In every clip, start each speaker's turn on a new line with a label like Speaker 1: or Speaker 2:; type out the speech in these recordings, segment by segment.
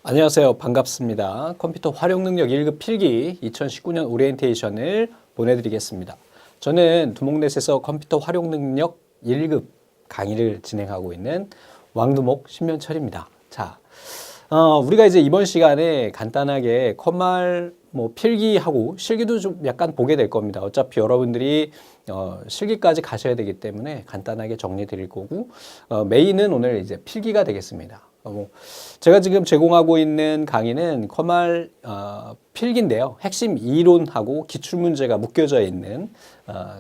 Speaker 1: 안녕하세요. 반갑습니다. 컴퓨터 활용 능력 1급 필기 2019년 오리엔테이션을 보내드리겠습니다. 저는 두목넷에서 컴퓨터 활용 능력 1급 강의를 진행하고 있는 왕두목 신면철입니다. 자, 우리가 이제 이번 시간에 간단하게 컴말 필기하고 실기도 좀 약간 보게 될 겁니다. 어차피 여러분들이 실기까지 가셔야 되기 때문에 간단하게 정리 드릴 거고, 메인은 오늘 이제 필기가 되겠습니다. 제가 지금 제공하고 있는 강의는 컴말 필기인데요. 핵심 이론하고 기출문제가 묶여져 있는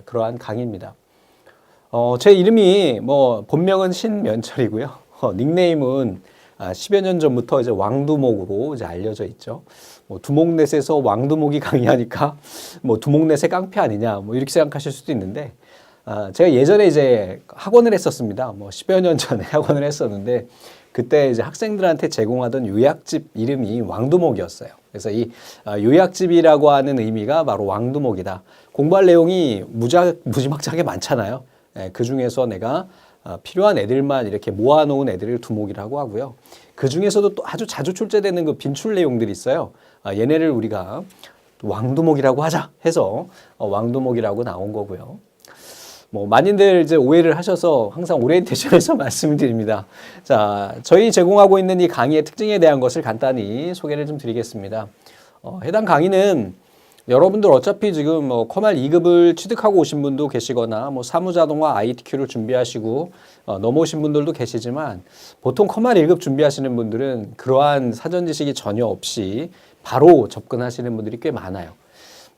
Speaker 1: 그러한 강의입니다. 제 이름이 본명은 신면철이고요. 닉네임은 10여 년 전부터 이제 왕두목으로 이제 알려져 있죠. 두목넷에서 왕두목이 강의하니까 두목넷의 깡패 아니냐 이렇게 생각하실 수도 있는데, 제가 예전에 이제 학원을 했었습니다. 10여 년 전에 학원을 했었는데, 그때 이제 학생들한테 제공하던 요약집 이름이 왕두목이었어요. 그래서 이 요약집이라고 하는 의미가 바로 왕두목이다. 공부할 내용이 무지막지하게 많잖아요. 그 중에서 내가 필요한 애들만 이렇게 모아놓은 애들을 두목이라고 하고요. 그 중에서도 또 아주 자주 출제되는 그 빈출 내용들이 있어요. 얘네를 우리가 왕두목이라고 하자 해서 왕두목이라고 나온 거고요. 많이들 이제 오해를 하셔서 항상 오리엔테이션에서 말씀드립니다. 자, 저희 제공하고 있는 이 강의의 특징에 대한 것을 간단히 소개를 좀 드리겠습니다. 해당 강의는 여러분들 어차피 지금 컴알 2급을 취득하고 오신 분도 계시거나 사무자동화 ITQ를 준비하시고 넘어오신 분들도 계시지만, 보통 컴알 1급 준비하시는 분들은 그러한 사전 지식이 전혀 없이 바로 접근하시는 분들이 꽤 많아요.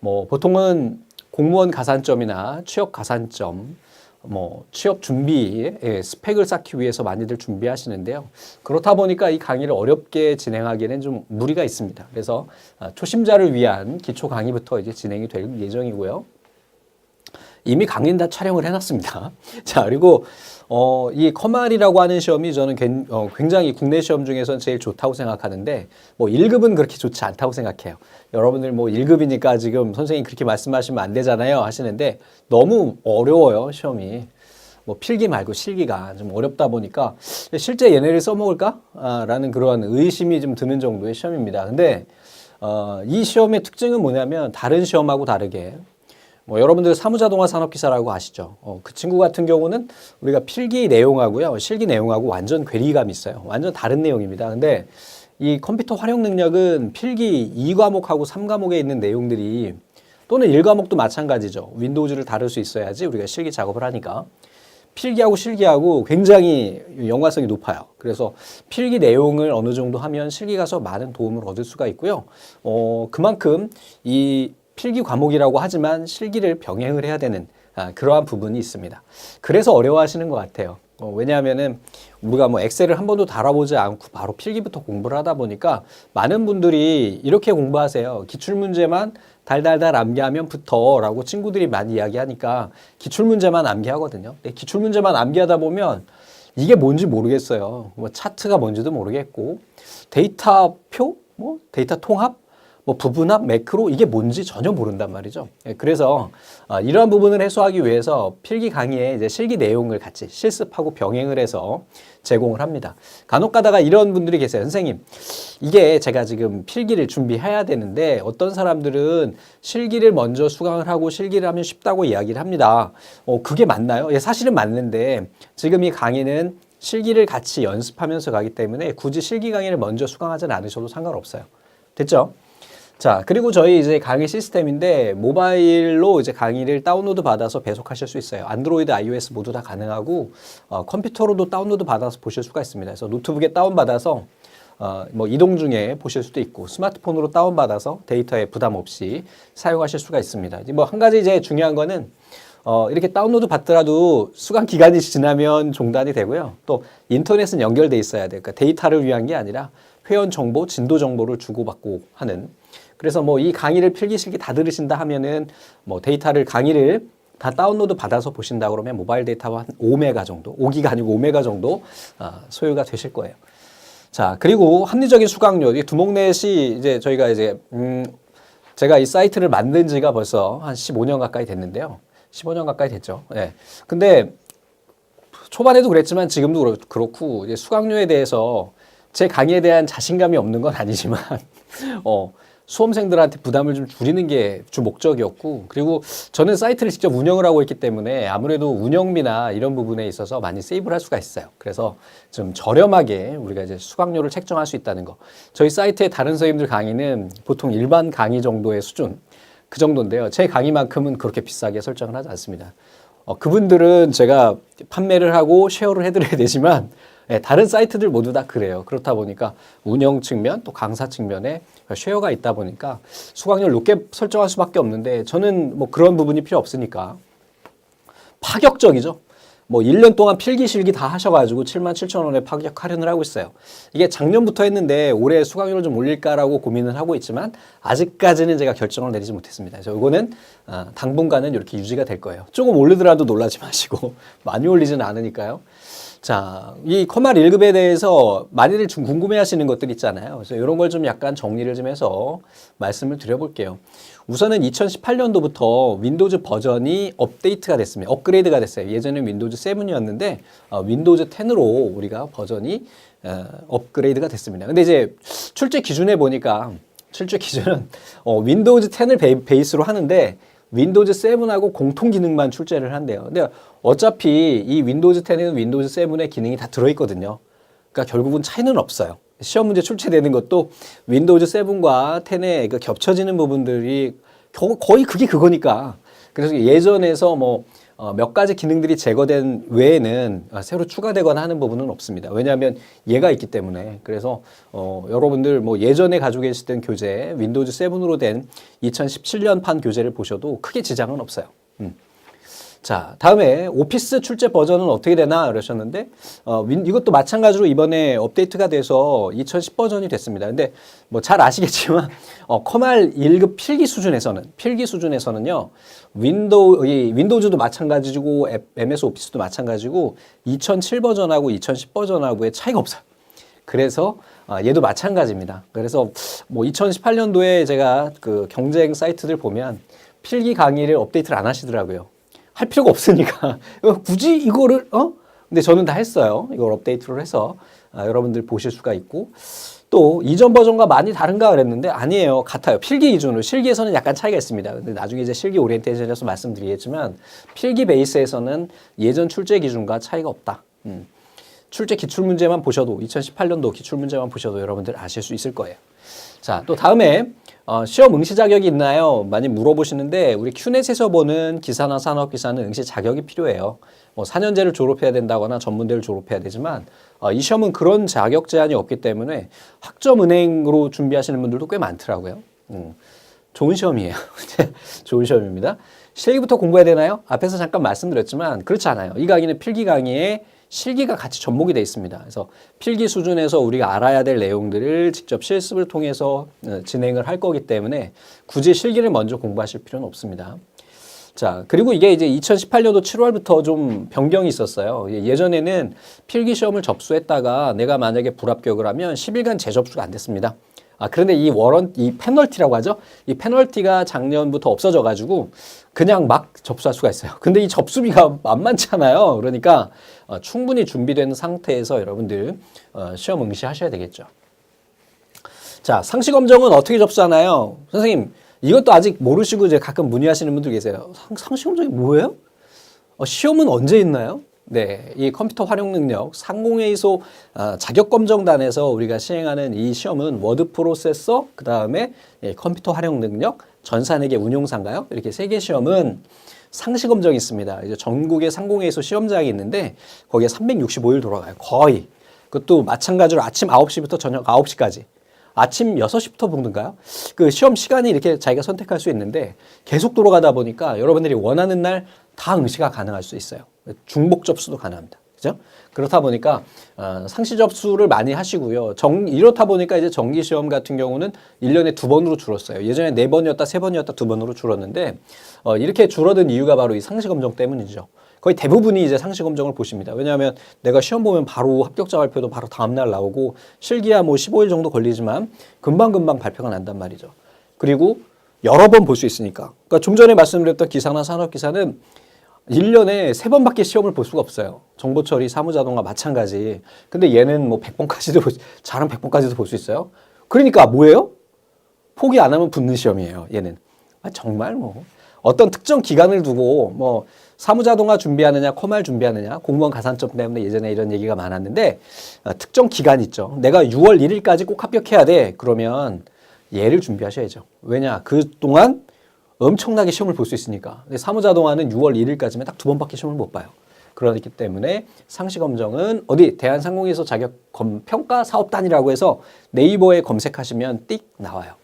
Speaker 1: 보통은 공무원 가산점이나 취업 가산점, 취업 준비 스펙을 쌓기 위해서 많이들 준비하시는데요. 그렇다 보니까 이 강의를 어렵게 진행하기에는 좀 무리가 있습니다. 그래서 초심자를 위한 기초 강의부터 이제 진행이 될 예정이고요. 이미 강의는 다 촬영을 해놨습니다. 자, 그리고 이 컴알이라고 하는 시험이 저는 굉장히 국내 시험 중에서는 제일 좋다고 생각하는데, 1급은 그렇게 좋지 않다고 생각해요. 여러분들 1급이니까 지금 선생님 그렇게 말씀하시면 안 되잖아요 하시는데, 너무 어려워요, 시험이. 필기 말고 실기가 좀 어렵다 보니까 실제 얘네를 써먹을까? 라는 그런 의심이 좀 드는 정도의 시험입니다. 근데 이 시험의 특징은 뭐냐면, 다른 시험하고 다르게 여러분들 사무자동화 산업기사라고 아시죠? 그 친구 같은 경우는 우리가 필기 내용하고요, 실기 내용하고 완전 괴리감이 있어요. 완전 다른 내용입니다. 근데 이 컴퓨터 활용 능력은 필기 2과목하고 3과목에 있는 내용들이, 또는 1과목도 마찬가지죠. 윈도우즈를 다룰 수 있어야지 우리가 실기 작업을 하니까. 필기하고 실기하고 굉장히 연관성이 높아요. 그래서 필기 내용을 어느 정도 하면 실기 가서 많은 도움을 얻을 수가 있고요. 그만큼 이 필기 과목이라고 하지만 실기를 병행을 해야 되는 그러한 부분이 있습니다. 그래서 어려워하시는 것 같아요. 왜냐하면은 우리가 엑셀을 한 번도 달아보지 않고 바로 필기부터 공부를 하다 보니까 많은 분들이 이렇게 공부하세요. 기출문제만 달달달 암기하면 붙어 라고 친구들이 많이 이야기하니까 기출문제만 암기하거든요. 근데 기출문제만 암기하다 보면 이게 뭔지 모르겠어요. 차트가 뭔지도 모르겠고, 데이터표? 데이터 통합? 부분합, 매크로, 이게 뭔지 전혀 모른단 말이죠. 그래서 이러한 부분을 해소하기 위해서 필기 강의에 이제 실기 내용을 같이 실습하고 병행을 해서 제공을 합니다. 간혹 가다가 이런 분들이 계세요. 선생님, 이게 제가 지금 필기를 준비해야 되는데 어떤 사람들은 실기를 먼저 수강을 하고 실기를 하면 쉽다고 이야기를 합니다. 그게 맞나요? 예, 사실은 맞는데 지금 이 강의는 실기를 같이 연습하면서 가기 때문에 굳이 실기 강의를 먼저 수강하지는 않으셔도 상관없어요. 됐죠? 자, 그리고 저희 이제 강의 시스템인데, 모바일로 이제 강의를 다운로드 받아서 배속하실 수 있어요. 안드로이드, iOS 모두 다 가능하고, 컴퓨터로도 다운로드 받아서 보실 수가 있습니다. 그래서 노트북에 다운받아서, 이동 중에 보실 수도 있고, 스마트폰으로 다운받아서 데이터에 부담 없이 사용하실 수가 있습니다. 한 가지 이제 중요한 거는, 이렇게 다운로드 받더라도 수강 기간이 지나면 종단이 되고요. 또 인터넷은 연결돼 있어야 돼요. 그러니까 데이터를 위한 게 아니라 회원 정보, 진도 정보를 주고받고 하는. 그래서 이 강의를 필기 실기 다 들으신다 하면은 데이터를 강의를 다 다운로드 받아서 보신다 그러면 모바일 데이터가 한 5메가 정도, 5기가 아니고 5메가 정도 소요가 되실 거예요. 자, 그리고 합리적인 수강료. 이 두목넷이 이제 저희가 이제 제가 이 사이트를 만든 지가 벌써 한 15년 가까이 됐는데요. 15년 가까이 됐죠. 예. 근데 초반에도 그랬지만 지금도 그렇고 이제 수강료에 대해서 제 강의에 대한 자신감이 없는 건 아니지만 수험생들한테 부담을 좀 줄이는 게 주 목적이었고, 그리고 저는 사이트를 직접 운영을 하고 있기 때문에 아무래도 운영비나 이런 부분에 있어서 많이 세이브를 할 수가 있어요. 그래서 좀 저렴하게 우리가 이제 수강료를 책정할 수 있다는 거. 저희 사이트의 다른 선생님들 강의는 보통 일반 강의 정도의 수준, 그 정도인데요. 제 강의만큼은 그렇게 비싸게 설정을 하지 않습니다. 그분들은 제가 판매를 하고 쉐어를 해드려야 되지만, 다른 사이트들 모두 다 그래요. 그렇다 보니까 운영 측면 또 강사 측면에 쉐어가 있다 보니까 수강료를 높게 설정할 수밖에 없는데, 저는 뭐 그런 부분이 필요 없으니까 파격적이죠. 뭐 1년 동안 필기 실기 다 하셔가지고 77,000원에 파격 할인을 하고 있어요. 이게 작년부터 했는데 올해 수강료를 좀 올릴까라고 고민을 하고 있지만 아직까지는 제가 결정을 내리지 못했습니다. 그래서 이거는 당분간은 이렇게 유지가 될 거예요. 조금 오르더라도 놀라지 마시고 많이 올리지는 않으니까요. 자, 이 커말 1급에 대해서 많이들 좀 궁금해하시는 것들 있잖아요. 그래서 이런 걸 좀 약간 정리를 좀 해서 말씀을 드려볼게요. 우선은 2018년도부터 윈도우즈 버전이 업데이트가 됐습니다. 업그레이드가 됐어요. 예전에 윈도우즈 7이었는데 윈도우즈 10으로 우리가 버전이 업그레이드가 됐습니다. 근데 이제 출제 기준에 보니까 출제 기준은 윈도우즈 10을 베이스로 하는데 윈도우즈 7하고 공통 기능만 출제를 한대요. 근데 어차피 이 윈도우즈 10에는 윈도우즈 7의 기능이 다 들어있거든요. 그러니까 결국은 차이는 없어요. 시험 문제 출제되는 것도 윈도우즈 7과 10에 그 겹쳐지는 부분들이 거의 그게 그거니까. 그래서 예전에서 뭐 몇 가지 기능들이 제거된 외에는 새로 추가되거나 하는 부분은 없습니다. 왜냐하면 얘가 있기 때문에. 그래서 여러분들 뭐 예전에 가지고 계시던 교재 윈도우즈 7으로 된 2017년판 교재를 보셔도 크게 지장은 없어요. 자, 다음에 오피스 출제 버전은 어떻게 되나 그러셨는데 이것도 마찬가지로 이번에 업데이트가 돼서 2010 버전이 됐습니다. 근데 뭐 잘 아시겠지만 커말 1급 필기 수준에서는요. 윈도우즈도 마찬가지고 MS 오피스도 마찬가지고 2007 버전하고 2010 버전하고의 차이가 없어요. 그래서 얘도 마찬가지입니다. 그래서 뭐 2018년도에 제가 그 경쟁 사이트들 보면 필기 강의를 업데이트를 안 하시더라고요. 할 필요가 없으니까 굳이 이거를 근데 저는 다 했어요. 이걸 업데이트를 해서 여러분들 보실 수가 있고, 또 이전 버전과 많이 다른가 그랬는데 아니에요. 같아요. 필기 기준으로. 실기에서는 약간 차이가 있습니다. 근데 나중에 이제 실기 오리엔테이션에서 말씀드리겠지만 필기 베이스에서는 예전 출제 기준과 차이가 없다. 출제 기출문제만 보셔도 2018년도 기출문제만 보셔도 여러분들 아실 수 있을 거예요. 자, 또 다음에 시험 응시 자격이 있나요? 많이 물어보시는데 우리 큐넷에서 보는 기사나 산업기사는 응시 자격이 필요해요. 뭐 4년제를 졸업해야 된다거나 전문대를 졸업해야 되지만 이 시험은 그런 자격 제한이 없기 때문에 학점은행으로 준비하시는 분들도 꽤 많더라고요. 좋은 시험이에요. 좋은 시험입니다. 실기부터 공부해야 되나요? 앞에서 잠깐 말씀드렸지만 그렇지 않아요. 이 강의는 필기 강의에 실기가 같이 접목이 되어 있습니다. 그래서 필기 수준에서 우리가 알아야 될 내용들을 직접 실습을 통해서 진행을 할 거기 때문에 굳이 실기를 먼저 공부하실 필요는 없습니다. 자, 그리고 이게 이제 2018년도 7월부터 좀 변경이 있었어요. 예전에는 필기 시험을 접수했다가 내가 만약에 불합격을 하면 10일간 재접수가 안 됐습니다. 그런데 이 페널티라고 하죠. 이 페널티가 작년부터 없어져가지고 그냥 막 접수할 수가 있어요. 근데 이 접수비가 만만찮아요. 그러니까 충분히 준비된 상태에서 여러분들 시험 응시하셔야 되겠죠. 자, 상시검정은 어떻게 접수하나요? 선생님, 이것도 아직 모르시고 이제 가끔 문의하시는 분들 계세요. 상시검정이 뭐예요? 시험은 언제 있나요? 네, 이 컴퓨터 활용 능력 상공회의소 자격검정단에서 우리가 시행하는 이 시험은 워드 프로세서, 그 다음에 컴퓨터 활용 능력, 전산회계 운용사인가요? 이렇게 세 개 시험은 상시검정이 있습니다. 이제 전국에 상공회의소 시험장이 있는데 거기에 365일 돌아가요. 거의. 그것도 마찬가지로 아침 9시부터 저녁 9시까지. 아침 6시부터 보는가요? 그 시험 시간이 이렇게 자기가 선택할 수 있는데 계속 돌아가다 보니까 여러분들이 원하는 날 다 응시가 가능할 수 있어요. 중복 접수도 가능합니다. 그죠? 그렇다 보니까 상시 접수를 많이 하시고요. 이렇다 보니까 이제 정기 시험 같은 경우는 1년에 2번으로 줄었어요. 예전에 4번이었다, 3번이었다, 2번으로 줄었는데 이렇게 줄어든 이유가 바로 이 상시 검정 때문이죠. 거의 대부분이 이제 상시 검정을 보십니다. 왜냐하면 내가 시험 보면 바로 합격자 발표도 바로 다음날 나오고 실기야 뭐 15일 정도 걸리지만 금방금방 발표가 난단 말이죠. 그리고 여러 번 볼 수 있으니까. 그러니까 좀 전에 말씀드렸던 기사나 산업기사는 1년에 3번밖에 시험을 볼 수가 없어요. 정보 처리, 사무자동과 마찬가지. 근데 얘는 뭐 100번까지도, 잘하면 100번까지도 볼 수 있어요. 그러니까 뭐예요? 포기 안 하면 붙는 시험이에요, 얘는. 정말 뭐. 어떤 특정 기간을 두고 뭐 사무자동화 준비하느냐, 커말 준비하느냐, 공무원 가산점 때문에 예전에 이런 얘기가 많았는데 특정 기간 있죠. 내가 6월 1일까지 꼭 합격해야 돼. 그러면 얘를 준비하셔야죠. 왜냐? 그동안 엄청나게 시험을 볼 수 있으니까. 근데 사무자동화는 6월 1일까지면 딱 2번밖에 시험을 못 봐요. 그렇기 때문에 상시검정은 어디 대한상공회에서 자격 평가 사업단이라고 해서 네이버에 검색하시면 띡 나와요.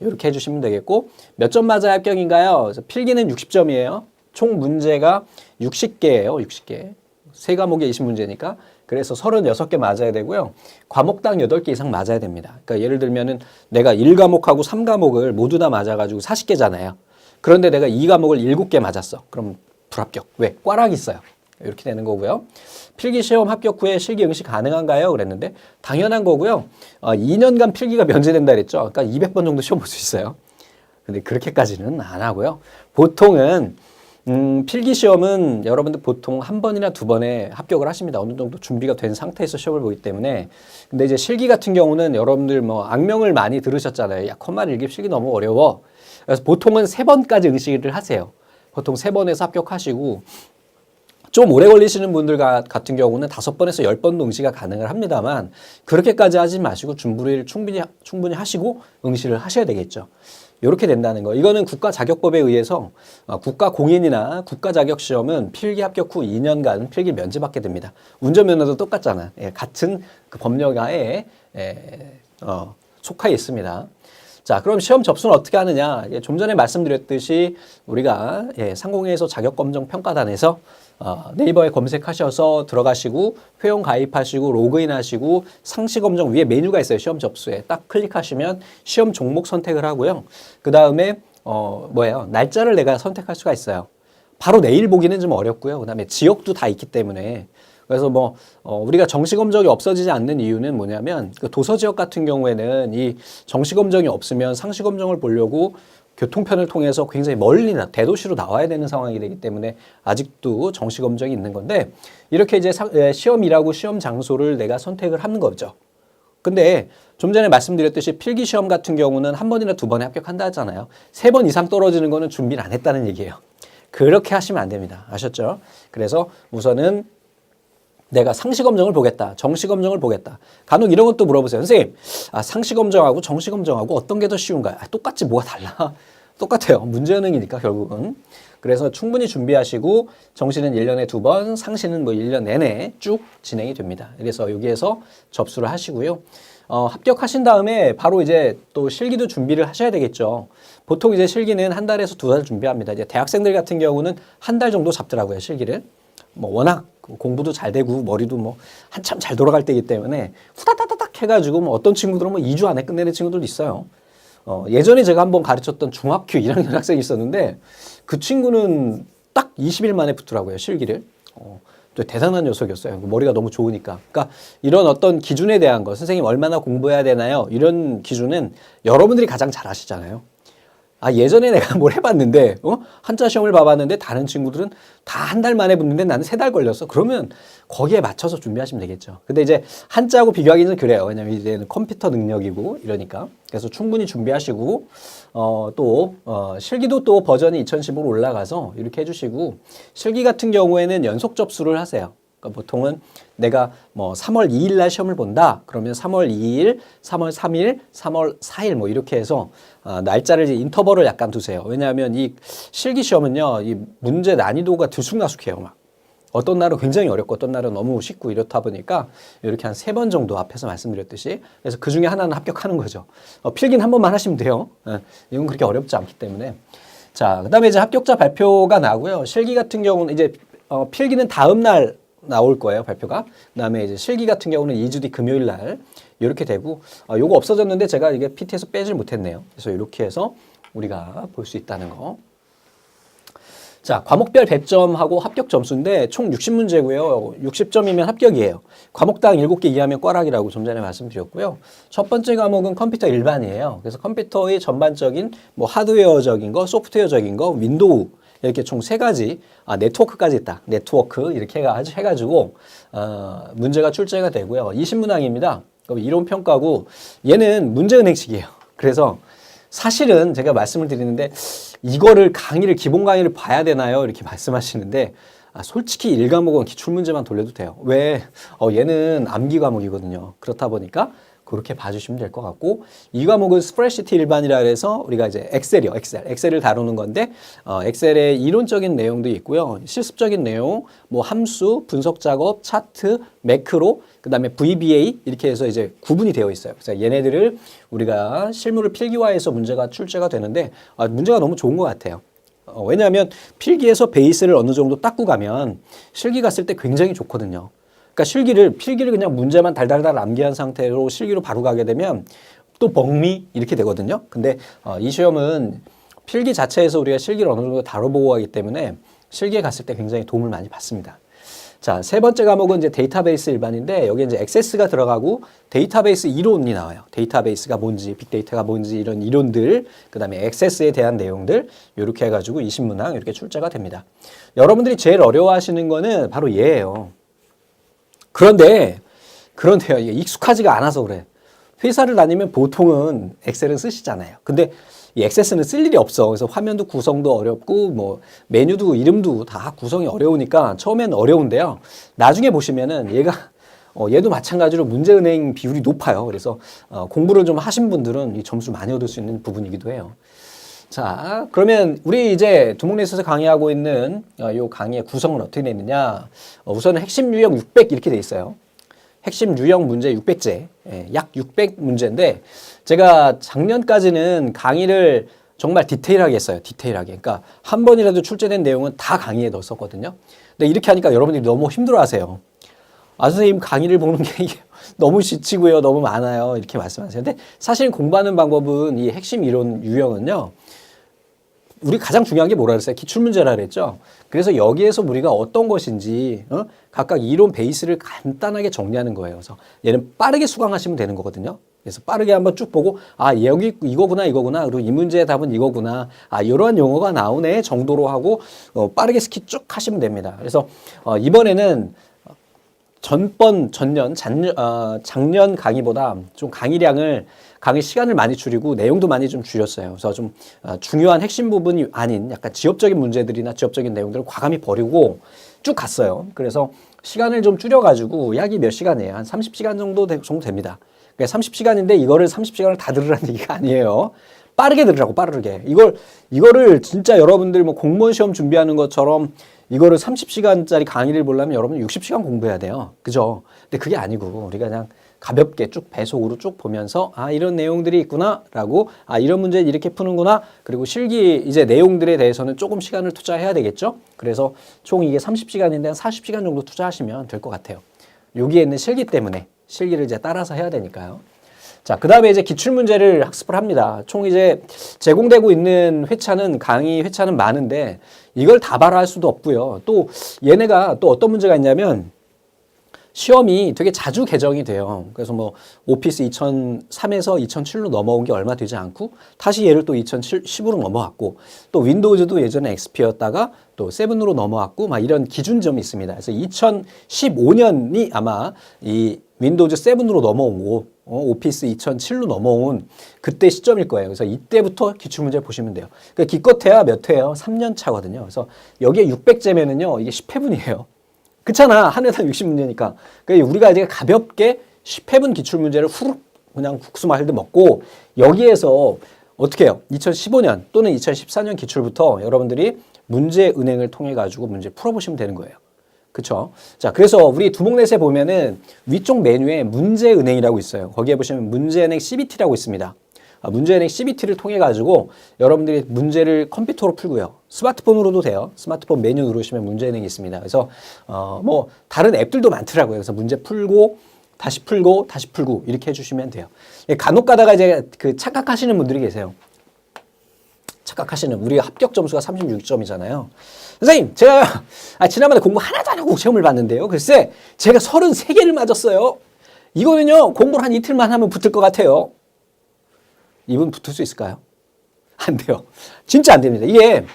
Speaker 1: 이렇게 해주시면 되겠고, 몇 점 맞아야 합격인가요? 필기는 60점이에요. 총 문제가 60개예요. 60개. 세 과목에 20문제니까. 그래서 36개 맞아야 되고요. 과목당 8개 이상 맞아야 됩니다. 그러니까 예를 들면은 내가 1과목하고 3과목을 모두 다 맞아가지고 40개잖아요. 그런데 내가 2과목을 7개 맞았어. 그럼 불합격. 왜? 꽈락이 있어요. 이렇게 되는 거고요. 필기시험 합격 후에 실기 응시 가능한가요? 그랬는데 당연한 거고요. 2년간 필기가 면제된다 그랬죠. 그러니까 200번 정도 시험 볼 수 있어요. 근데 그렇게까지는 안 하고요. 보통은 필기시험은 여러분들 보통 한 번이나 두 번에 합격을 하십니다. 어느 정도 준비가 된 상태에서 시험을 보기 때문에. 근데 이제 실기 같은 경우는 여러분들 뭐 악명을 많이 들으셨잖아요. 야, 컴마 일기 필기 너무 어려워. 그래서 보통은 3번까지 응시를 하세요. 보통 3번에서 합격하시고, 좀 오래 걸리시는 분들 같은 경우는 5번에서 10번도 응시가 가능을 합니다만, 그렇게까지 하지 마시고 준비를 충분히 하시고 응시를 하셔야 되겠죠. 이렇게 된다는 거. 이거는 국가자격법에 의해서 국가공인이나 국가자격시험은 필기 합격 후 2년간 필기 면제받게 됩니다. 운전면허도 똑같잖아. 예, 같은 그 법령하에 속하에 있습니다. 자, 그럼 시험 접수는 어떻게 하느냐? 좀 전에 말씀드렸듯이 우리가 상공회에서 자격검정평가단에서 네이버에 검색하셔서 들어가시고 회원 가입하시고 로그인하시고 상시검정 위에 메뉴가 있어요. 시험 접수에 딱 클릭하시면 시험 종목 선택을 하고요. 그 다음에 날짜를 내가 선택할 수가 있어요. 바로 내일 보기는 좀 어렵고요. 그 다음에 지역도 다 있기 때문에. 그래서 우리가 정시검정이 없어지지 않는 이유는 뭐냐면, 그 도서지역 같은 경우에는 이 정시검정이 없으면 상시검정을 보려고 교통편을 통해서 굉장히 멀리 대도시로 나와야 되는 상황이 되기 때문에 아직도 정시검정이 있는 건데, 이렇게 이제 시험이라고 시험 장소를 내가 선택을 하는 거죠. 근데 좀 전에 말씀드렸듯이 필기시험 같은 경우는 한 번이나 두 번에 합격한다 했잖아요. 3번 이상 떨어지는 거는 준비를 안 했다는 얘기예요. 그렇게 하시면 안 됩니다. 아셨죠? 그래서 우선은 내가 상시검정을 보겠다. 정시검정을 보겠다. 간혹 이런 것도 물어보세요. 선생님, 상시검정하고 정시검정하고 어떤 게 더 쉬운가요? 똑같지 뭐가 달라? 똑같아요. 문제은행이니까 결국은. 그래서 충분히 준비하시고 정시는 1년에 2번, 상시는 1년 내내 쭉 진행이 됩니다. 그래서 여기에서 접수를 하시고요. 합격하신 다음에 바로 이제 또 실기도 준비를 하셔야 되겠죠. 보통 이제 실기는 한 달에서 2달 준비합니다. 이제 대학생들 같은 경우는 한 달 정도 잡더라고요, 실기를. 워낙 공부도 잘 되고 머리도 한참 잘 돌아갈 때이기 때문에 후다다다닥 해가지고 어떤 친구들은 2주 안에 끝내는 친구들도 있어요. 예전에 제가 한번 가르쳤던 중학교 1학년 학생이 있었는데 그 친구는 딱 20일 만에 붙더라고요, 실기를. 또 대단한 녀석이었어요. 머리가 너무 좋으니까. 그러니까 이런 어떤 기준에 대한 거, 선생님 얼마나 공부해야 되나요? 이런 기준은 여러분들이 가장 잘 아시잖아요. 예전에 내가 뭘 해봤는데, 한자 시험을 봐봤는데 다른 친구들은 다 한 달 만에 붙는데 나는 3달 걸렸어. 그러면 거기에 맞춰서 준비하시면 되겠죠. 근데 이제 한자하고 비교하기는 그래요. 왜냐면 이제는 컴퓨터 능력이고 이러니까. 그래서 충분히 준비하시고, 실기도 또 버전이 2015로 올라가서 이렇게 해주시고, 실기 같은 경우에는 연속 접수를 하세요. 그러니까 보통은 내가 3월 2일 날 시험을 본다. 그러면 3월 2일, 3월 3일, 3월 4일 이렇게 해서 날짜를 이제 인터벌을 약간 두세요. 왜냐하면 이 실기 시험은요, 이 문제 난이도가 들쑥날쑥해요. 어떤 날은 굉장히 어렵고 어떤 날은 너무 쉽고 이렇다 보니까 이렇게 한 3번 정도 앞에서 말씀드렸듯이, 그래서 그 중에 하나는 합격하는 거죠. 필기는 한 번만 하시면 돼요. 이건 그렇게 어렵지 않기 때문에. 자, 그다음에 이제 합격자 발표가 나고요. 실기 같은 경우는 이제 필기는 다음 날 나올 거예요, 발표가. 그다음에 이제 실기 같은 경우는 2주 뒤 금요일 날 이렇게 되고, 요거 없어졌는데 제가 이게 PT에서 빼질 못했네요. 그래서 이렇게 해서 우리가 볼 수 있다는 거. 자, 과목별 배점하고 합격 점수인데 총 60문제고요. 60점이면 합격이에요. 과목당 7개 이하면 꽈락이라고 좀 전에 말씀드렸고요. 첫 번째 과목은 컴퓨터 일반이에요. 그래서 컴퓨터의 전반적인 하드웨어적인 거, 소프트웨어적인 거, 윈도우 이렇게 총 세 가지, 네트워크까지 있다. 네트워크 이렇게 해가지고 문제가 출제가 되고요. 20문항입니다. 그럼 이론 평가고 얘는 문제은행식이에요. 그래서 사실은 제가 말씀을 드리는데 이거를 기본 강의를 봐야 되나요? 이렇게 말씀하시는데 솔직히 1과목은 기출문제만 돌려도 돼요. 왜? 얘는 암기 과목이거든요. 그렇다 보니까 그렇게 봐주시면 될 것 같고 2과목은 스프레드시트 일반이라 해서 우리가 이제 엑셀이요. 엑셀을 다루는 건데 엑셀의 이론적인 내용도 있고요. 실습적인 내용, 뭐 함수, 분석 작업, 차트, 매크로, 그다음에 VBA 이렇게 해서 이제 구분이 되어 있어요. 그래서 얘네들을 우리가 실무를 필기화해서 문제가 출제가 되는데 문제가 너무 좋은 것 같아요. 왜냐하면 필기에서 베이스를 어느 정도 닦고 가면 실기 갔을 때 굉장히 좋거든요. 그러니까 필기를 그냥 문제만 달달달 암기한 상태로 실기로 바로 가게 되면 또 벙미 이렇게 되거든요. 근데 이 시험은 필기 자체에서 우리가 실기를 어느 정도 다뤄보고 가기 때문에 실기에 갔을 때 굉장히 도움을 많이 받습니다. 자, 세 번째 과목은 이제 데이터베이스 일반인데 여기 이제 액세스가 들어가고 데이터베이스 이론이 나와요. 데이터베이스가 뭔지, 빅데이터가 뭔지 이런 이론들, 그다음에 액세스에 대한 내용들 이렇게 해가지고 20문항 이렇게 출제가 됩니다. 여러분들이 제일 어려워하시는 거는 바로 얘예요. 그런데요, 이게 익숙하지가 않아서 그래. 회사를 다니면 보통은 엑셀은 쓰시잖아요. 근데 이 액세스는 쓸 일이 없어. 그래서 화면도 구성도 어렵고, 뭐, 메뉴도 이름도 다 구성이 어려우니까 처음엔 어려운데요. 나중에 보시면은 얘도 마찬가지로 문제은행 비율이 높아요. 그래서 공부를 좀 하신 분들은 이 점수 많이 얻을 수 있는 부분이기도 해요. 자, 그러면 우리 이제 두목레스에서 강의하고 있는 요 강의의 구성은 어떻게 되어 있느냐. 우선은 핵심 유형 600 이렇게 돼 있어요. 핵심 유형 문제 600제, 약 600 문제인데 제가 작년까지는 강의를 정말 디테일하게 했어요. 디테일하게. 그러니까 한 번이라도 출제된 내용은 다 강의에 넣었었거든요. 근데 이렇게 하니까 여러분들이 너무 힘들어하세요. 선생님 강의를 보는 게 너무 지치고요. 너무 많아요. 이렇게 말씀하세요. 근데 사실 공부하는 방법은 이 핵심 이론 유형은요. 우리 가장 중요한 게 뭐라 그랬어요? 기출문제라 그랬죠? 그래서 여기에서 우리가 어떤 것인지 각각 이론 베이스를 간단하게 정리하는 거예요. 그래서 얘는 빠르게 수강하시면 되는 거거든요. 그래서 빠르게 한번 쭉 보고 여기 이거구나. 그리고 이 문제의 답은 이거구나. 이러한 용어가 나오네 정도로 하고 빠르게 스키 쭉 하시면 됩니다. 그래서 이번에는 작년 강의보다 좀 강의 시간을 많이 줄이고 내용도 많이 좀 줄였어요. 그래서 좀 중요한 핵심 부분이 아닌 약간 지엽적인 문제들이나 지엽적인 내용들을 과감히 버리고 쭉 갔어요. 그래서 시간을 좀 줄여가지고 약이 몇 시간이에요? 한 30시간 정도 됩니다. 그러니까 30시간인데 이거를 30시간을 다 들으라는 얘기가 아니에요. 빠르게 들으라고, 빠르게. 이거를 진짜 여러분들 뭐 공무원 시험 준비하는 것처럼 이거를 30시간짜리 강의를 보려면 여러분 60시간 공부해야 돼요. 그죠? 근데 그게 아니고 우리가 그냥 가볍게 쭉 배속으로 쭉 보면서 이런 내용들이 있구나 라고 이런 문제는 이렇게 푸는구나. 그리고 실기 이제 내용들에 대해서는 조금 시간을 투자해야 되겠죠. 그래서 총 이게 30시간인데 한 40시간 정도 투자하시면 될 것 같아요. 여기에 있는 실기 때문에 실기를 이제 따라서 해야 되니까요. 자, 그 다음에 이제 기출문제를 학습을 합니다. 총 이제 제공되고 있는 강의 회차는 많은데 이걸 다 발화할 수도 없고요. 또 얘네가 또 어떤 문제가 있냐면 시험이 되게 자주 개정이 돼요. 그래서 뭐 오피스 2003에서 2007로 넘어온 게 얼마 되지 않고 다시 얘를 또 2010으로 넘어왔고 또 윈도우즈도 예전에 XP였다가 또 7으로 넘어왔고 막 이런 기준점이 있습니다. 그래서 2015년이 아마 이 윈도우즈 7으로 넘어오고 오피스 2007로 넘어온 그때 시점일 거예요. 그래서 이때부터 기출문제 보시면 돼요. 그러니까 기껏해야 몇 회예요? 3년 차거든요. 그래서 여기에 600제면은요, 이게 10회분이에요. 그렇잖아. 한 회당 60문제니까. 그러니까 우리가 이제 가볍게 10회분 기출문제를 후룩 그냥 국수 말듯 먹고 여기에서 어떻게 해요? 2015년 또는 2014년 기출부터 여러분들이 문제은행을 통해 가지고 문제 풀어보시면 되는 거예요. 그쵸? 자, 그래서 우리 두목넷에 보면은 위쪽 메뉴에 문제은행이라고 있어요. 거기에 보시면 문제은행 CBT라고 있습니다. 문제은행 CBT를 통해 가지고 여러분들이 문제를 컴퓨터로 풀고요. 스마트폰으로도 돼요. 스마트폰 메뉴 누르시면 문제은행이 있습니다. 그래서 뭐 다른 앱들도 많더라고요. 그래서 문제 풀고 다시 풀고 이렇게 해주시면 돼요. 간혹 가다가 이제 그 착각하시는 분들이 계세요. 우리가 합격 점수가 36점이잖아요. 선생님, 제가 지난번에 공부 하나도 안 하고 시험을 봤는데요. 글쎄, 제가 33개를 맞았어요. 이거는요, 공부를 한 이틀만 하면 붙을 것 같아요. 이분 붙을 수 있을까요? 안 돼요. 진짜 안 됩니다. 이게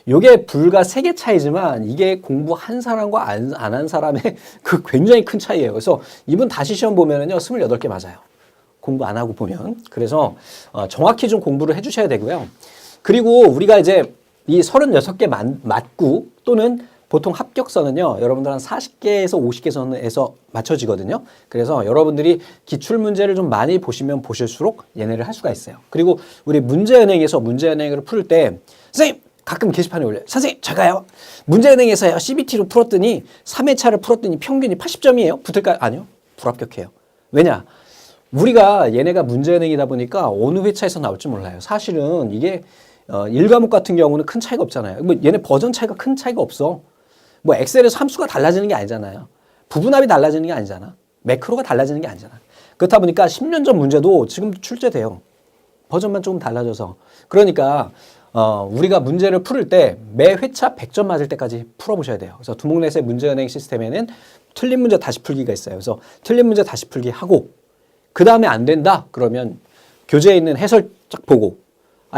Speaker 1: 요게 불과 3개 차이지만 이게 공부한 사람과 안 한 사람의 그 굉장히 큰 차이예요. 그래서 이분 다시 시험 보면은요, 28개 맞아요. 공부 안 하고 보면. 그래서 정확히 좀 공부를 해주셔야 되고요. 그리고 우리가 이제 이 36개 맞고 또는 보통 합격선은요, 여러분들 한 40개에서 50개 선에서 맞춰지거든요. 그래서 여러분들이 기출문제를 좀 많이 보시면 보실수록 얘네를 할 수가 있어요. 그리고 우리 문제은행에서 문제은행을 풀 때, 선생님! 가끔 게시판에 올려요. 선생님, 제가요, 문제은행에서요, CBT로 풀었더니, 3회차를 풀었더니 평균이 80점이에요? 붙을까요? 아니요. 불합격해요. 왜냐? 우리가 얘네가 문제은행이다 보니까 어느 회차에서 나올지 몰라요. 사실은 이게 1과목 같은 경우는 큰 차이가 없잖아요. 뭐 얘네 버전 차이가 큰 차이가 없어. 뭐 엑셀에서 함수가 달라지는 게 아니잖아요. 부분합이 달라지는 게 아니잖아. 매크로가 달라지는 게 아니잖아. 그렇다 보니까 10년 전 문제도 지금 출제돼요. 버전만 조금 달라져서. 그러니까 우리가 문제를 풀을 때 매 회차 100점 맞을 때까지 풀어보셔야 돼요. 그래서 두목넷의 문제은행 시스템에는 틀린 문제 다시 풀기가 있어요. 그래서 틀린 문제 다시 풀기 하고 그 다음에 안 된다? 그러면 교재에 있는 해설 쫙 보고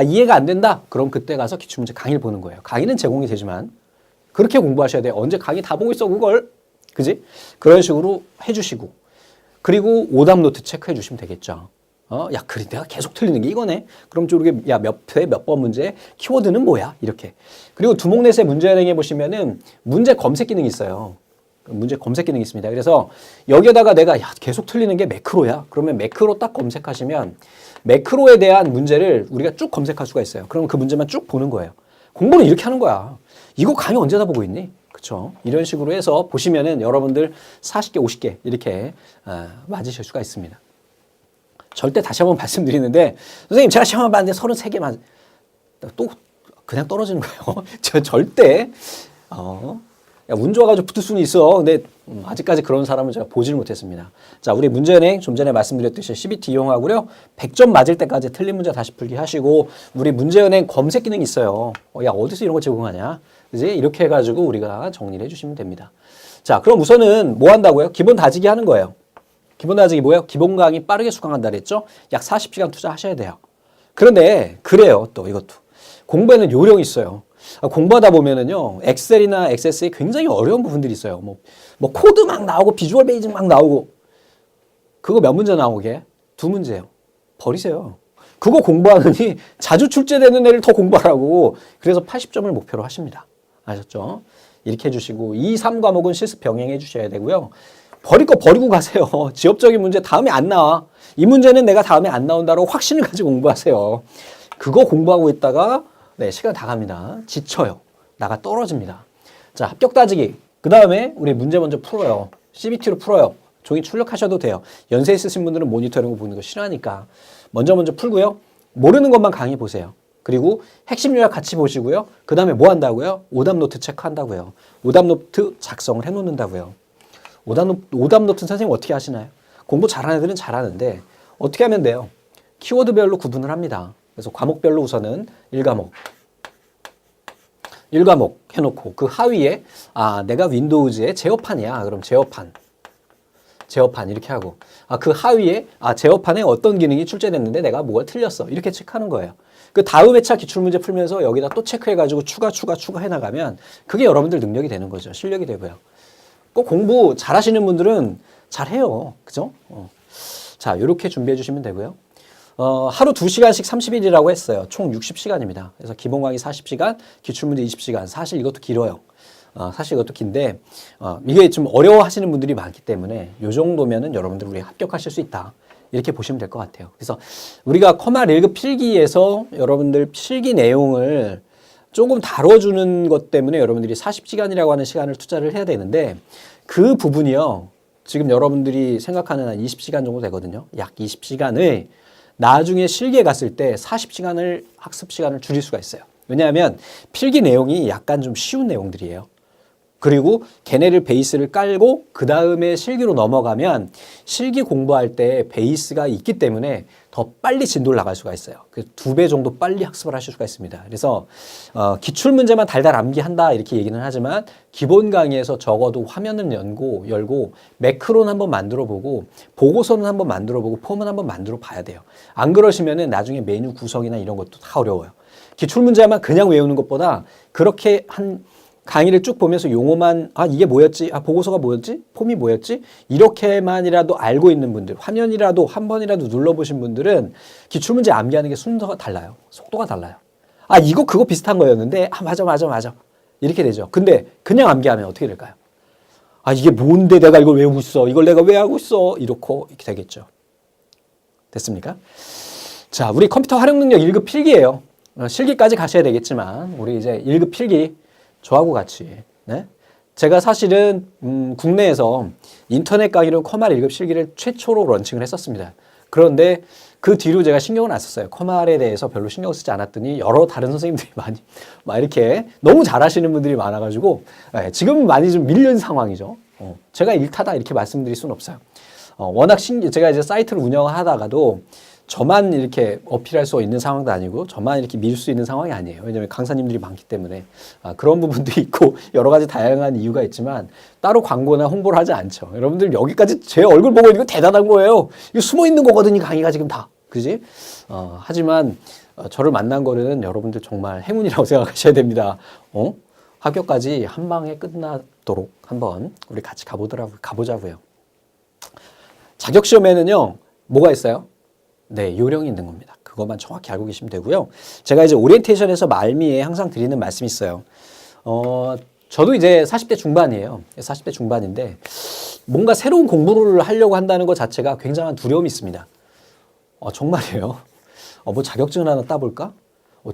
Speaker 1: 이해가 안 된다? 그럼 그때 가서 기출문제 강의를 보는 거예요. 강의는 제공이 되지만 그렇게 공부하셔야 돼요. 언제 강의 다 보고 있어 그걸? 그지? 그런 식으로 해주시고 그리고 오답 노트 체크해 주시면 되겠죠. 야, 그래 내가 계속 틀리는 게 이거네. 그럼 저렇게 야, 몇 회, 몇 번 문제, 키워드는 뭐야? 이렇게. 그리고 두목넷의 문제은행에 보시면은 문제 검색 기능이 있어요. 문제 검색 기능이 있습니다. 그래서 여기에다가 내가 야, 계속 틀리는 게 매크로야. 그러면 매크로 딱 검색하시면 매크로에 대한 문제를 우리가 쭉 검색할 수가 있어요. 그러면 그 문제만 쭉 보는 거예요. 공부는 이렇게 하는 거야. 이거 강의 언제 다 보고 있니? 그쵸? 이런 식으로 해서 보시면은 여러분들 40개, 50개 이렇게 맞으실 수가 있습니다. 절대 다시 한번 말씀드리는데 선생님 제가 시험 봤는데 33개 또 그냥 떨어지는 거예요. 저 절대 야, 운 좋아가지고 붙을 수는 있어. 근데 아직까지 그런 사람은 제가 보지를 못했습니다. 자, 우리 문제은행 좀 전에 말씀드렸듯이 CBT 이용하고요. 100점 맞을 때까지 틀린 문제 다시 풀기 하시고 우리 문제은행 검색 기능이 있어요. 야, 어디서 이런 거 제공하냐? 그지? 이렇게 해가지고 우리가 정리를 해주시면 됩니다. 자, 그럼 우선은 뭐 한다고요? 기본 다지기 하는 거예요. 기본 다지기 뭐예요? 기본 강의 빠르게 수강한다 그랬죠? 약 40시간 투자하셔야 돼요. 그런데 그래요. 또 이것도. 공부에는 요령이 있어요. 공부하다 보면은요, 엑셀이나 액세스에 굉장히 어려운 부분들이 있어요. 뭐 코드 막 나오고 비주얼 베이징 막 나오고 그거 몇 문제 나오게? 2문제예요. 버리세요. 그거 공부하느니 자주 출제되는 애를 더 공부하라고. 그래서 80점을 목표로 하십니다. 아셨죠? 이렇게 해주시고 2, 3과목은 실습 병행해 주셔야 되고요. 버릴 거 버리고 가세요. 지엽적인 문제 다음에 안 나와. 이 문제는 내가 다음에 안 나온다고 확신을 가지고 공부하세요. 그거 공부하고 있다가 네, 시간 다 갑니다. 지쳐요. 나가 떨어집니다. 자, 합격 따지기. 그 다음에 우리 문제 먼저 풀어요. CBT로 풀어요. 종이 출력하셔도 돼요. 연세 있으신 분들은 모니터링 보는 거 싫어하니까. 먼저 풀고요. 모르는 것만 강의 보세요. 그리고 핵심 요약 같이 보시고요. 그 다음에 뭐 한다고요? 오답 노트 체크한다고요. 오답 노트 작성을 해놓는다고요. 오답 노트 선생님 어떻게 하시나요? 공부 잘하는 애들은 잘하는데 어떻게 하면 돼요? 키워드별로 구분을 합니다. 그래서 과목별로 우선은 1과목 해놓고 그 하위에 내가 윈도우즈의 제어판이야. 그럼 제어판 이렇게 하고 그 하위에 제어판에 어떤 기능이 출제됐는데 내가 뭐가 틀렸어. 이렇게 체크하는 거예요. 그 다음 회차 기출문제 풀면서 여기다 또 체크해가지고 추가 해나가면 그게 여러분들 능력이 되는 거죠. 실력이 되고요. 꼭 공부 잘하시는 분들은 잘해요. 그죠? 자, 이렇게 준비해 주시면 되고요. 하루 2시간씩 30일이라고 했어요. 총 60시간입니다. 그래서 기본 강의 40시간, 기출문제 20시간. 사실 이것도 길어요. 사실 이것도 긴데 이게 좀 어려워 하시는 분들이 많기 때문에 이 정도면은 여러분들 우리 합격하실 수 있다. 이렇게 보시면 될 것 같아요. 그래서 우리가 커말 1급 필기에서 여러분들 필기 내용을 조금 다뤄주는 것 때문에 여러분들이 40시간이라고 하는 시간을 투자를 해야 되는데 그 부분이요. 지금 여러분들이 생각하는 한 20시간 정도 되거든요. 약 20시간을 나중에 실기에 갔을 때 40시간을 학습 시간을 줄일 수가 있어요. 왜냐하면 필기 내용이 약간 좀 쉬운 내용들이에요. 그리고 걔네를 베이스를 깔고 그 다음에 실기로 넘어가면 실기 공부할 때 베이스가 있기 때문에 더 빨리 진도를 나갈 수가 있어요. 그 2배 정도 빨리 학습을 하실 수가 있습니다. 그래서 기출 문제만 달달 암기한다 이렇게 얘기는 하지만 기본 강의에서 적어도 화면을 열고 매크로는 한번 만들어 보고 보고서는 한번 만들어 보고 폼은 한번 만들어 봐야 돼요. 안 그러시면은 나중에 메뉴 구성이나 이런 것도 다 어려워요. 기출 문제만 그냥 외우는 것보다 그렇게 한 강의를 쭉 보면서 용어만 이게 뭐였지? 보고서가 뭐였지? 폼이 뭐였지? 이렇게만이라도 알고 있는 분들, 화면이라도 한 번이라도 눌러보신 분들은 기출문제 암기하는 게 순서가 달라요. 속도가 달라요. 이거 그거 비슷한 거였는데 맞아. 이렇게 되죠. 근데 그냥 암기하면 어떻게 될까요? 이게 뭔데 내가 이걸 외우고 있어? 이걸 내가 왜 하고 있어? 이렇게 되겠죠. 됐습니까? 자, 우리 컴퓨터 활용 능력 1급 필기예요. 실기까지 가셔야 되겠지만 우리 이제 1급 필기 저하고 같이 네? 제가 사실은 국내에서 인터넷 강의로 커말 1급 실기를 최초로 런칭을 했었습니다. 그런데 그 뒤로 제가 신경을 안 썼어요. 커말에 대해서 별로 신경 쓰지 않았더니 여러 다른 선생님들이 많이 막 이렇게 너무 잘하시는 분들이 많아가지고 지금 많이 좀 밀린 상황이죠. 제가 일타다 이렇게 말씀드릴 수는 없어요. 워낙 제가 이제 사이트를 운영하다가도 저만 이렇게 어필할 수 있는 상황도 아니고 저만 이렇게 밀 수 있는 상황이 아니에요. 왜냐하면 강사님들이 많기 때문에 그런 부분도 있고 여러 가지 다양한 이유가 있지만 따로 광고나 홍보를 하지 않죠. 여러분들 여기까지 제 얼굴 보고 이거 대단한 거예요. 이거 숨어 있는 거거든요. 강의가 지금 다. 그지? 하지만 저를 만난 거는 여러분들 정말 행운이라고 생각하셔야 됩니다. 합격까지 한 방에 끝나도록 한번 우리 같이 가보자고요. 자격시험에는요. 뭐가 있어요? 네, 요령이 있는 겁니다. 그것만 정확히 알고 계시면 되고요. 제가 이제 오리엔테이션에서 말미에 항상 드리는 말씀이 있어요. 저도 이제 40대 중반이에요. 40대 중반인데 뭔가 새로운 공부를 하려고 한다는 것 자체가 굉장한 두려움이 있습니다. 정말이에요. 뭐 자격증을 하나 따볼까?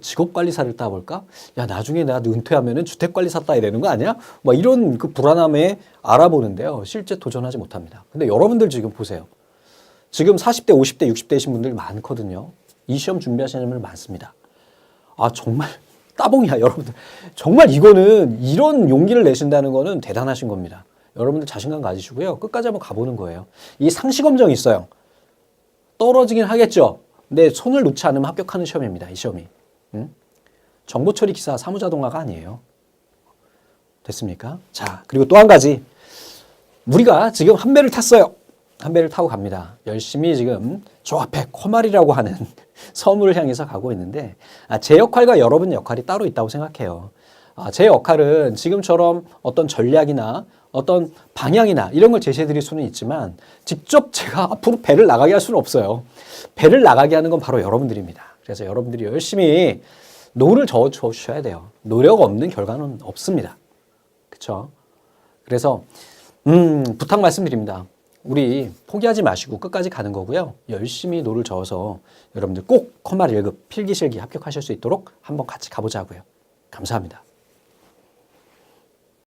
Speaker 1: 직업관리사를 따볼까? 야, 나중에 내가 은퇴하면은 주택관리사 따야 되는 거 아니야? 뭐 이런 그 불안함에 알아보는데요. 실제 도전하지 못합니다. 근데 여러분들 지금 보세요. 지금 40대, 50대, 60대이신 분들 많거든요. 이 시험 준비하시는 분들 많습니다. 정말 따봉이야, 여러분들. 정말 이거는 이런 용기를 내신다는 거는 대단하신 겁니다. 여러분들 자신감 가지시고요. 끝까지 한번 가보는 거예요. 이 상시검정이 있어요. 떨어지긴 하겠죠. 근데 손을 놓지 않으면 합격하는 시험입니다. 이 시험이. 정보처리 기사 사무자동화가 아니에요. 됐습니까? 자, 그리고 또 한 가지. 우리가 지금 한 배를 탔어요. 한 배를 타고 갑니다. 열심히 지금 저 앞에 커말이라고 하는 섬을 향해서 가고 있는데 제 역할과 여러분 역할이 따로 있다고 생각해요. 제 역할은 지금처럼 어떤 전략이나 어떤 방향이나 이런 걸 제시해 드릴 수는 있지만 직접 제가 앞으로 배를 나가게 할 수는 없어요. 배를 나가게 하는 건 바로 여러분들입니다. 그래서 여러분들이 열심히 노를 저어 주셔야 돼요. 노력 없는 결과는 없습니다. 그렇죠? 그래서 부탁 말씀드립니다. 우리 포기하지 마시고 끝까지 가는 거고요. 열심히 노를 저어서 여러분들 꼭 컴말 1급 필기실기 합격하실 수 있도록 한번 같이 가보자고요. 감사합니다.